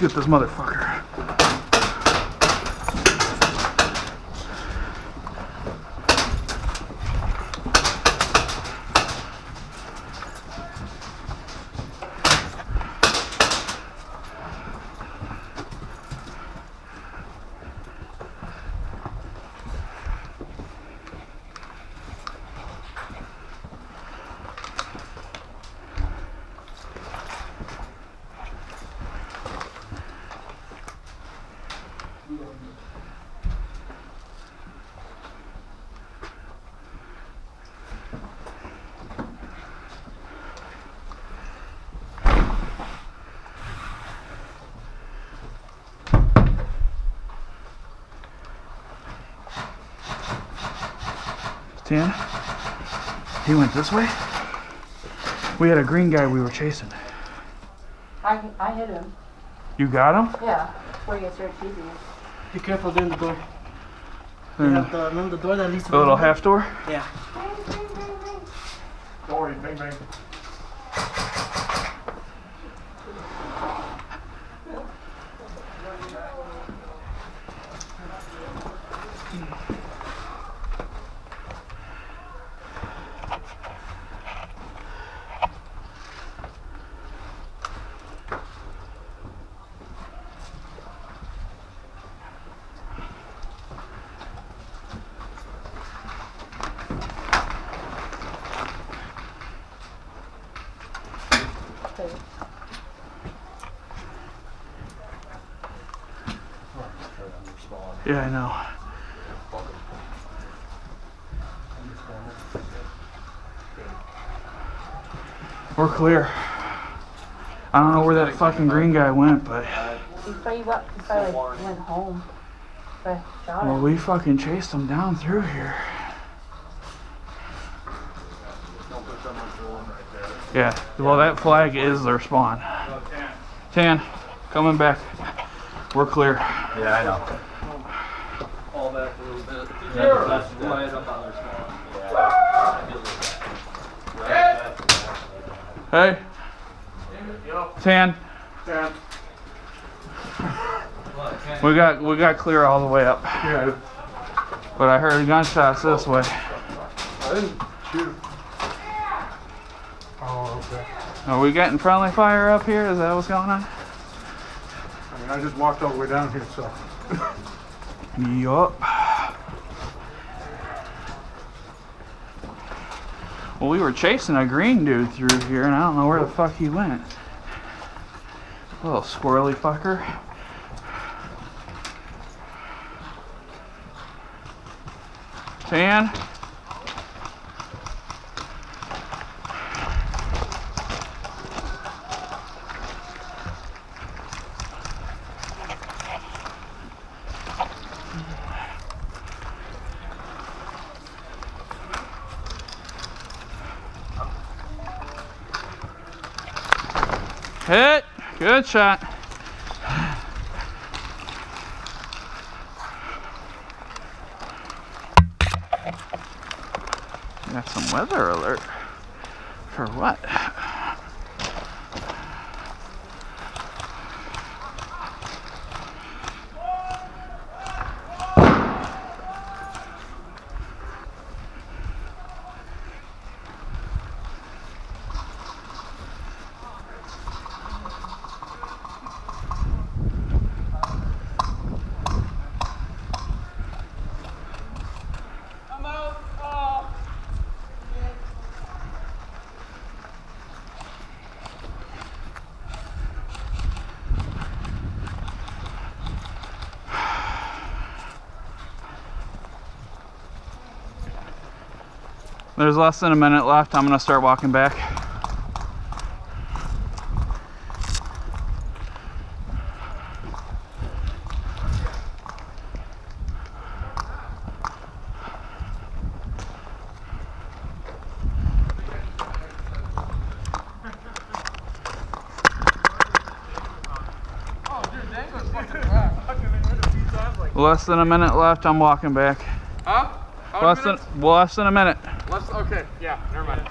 Let's get this motherfucker. Dan, he went this way. We had a green guy we were chasing. I hit him. You got him? Yeah, before you started chasing him. Be careful during the door. Remember the door that leads to the little half door? Yeah. Don't worry, bang bang. Yeah, I know. We're clear. I don't know where that fucking green guy went, but... He probably went home. But shot him. Well, we fucking chased him down through here. Yeah, well that flag is their spawn. Tan, coming back. We're clear. Yeah, I know. Fall back a little bit. That's right up on their spawn. Hey. Tan. Dan. We got clear all the way up. Yeah. But I heard gunshots this way. I didn't shoot. Oh, okay. Are we getting friendly fire up here? Is that what's going on? I mean, I just walked all the way down here, so. Yup. Well, we were chasing a green dude through here, and I don't know where the fuck he went. Little squirrely fucker. Tan. Hit. Good shot. Got some weather alert. For what? There's less than a minute left. I'm gonna start walking back. Less than a minute left. I'm walking back. Huh? Less than a minute. Okay, yeah, never mind.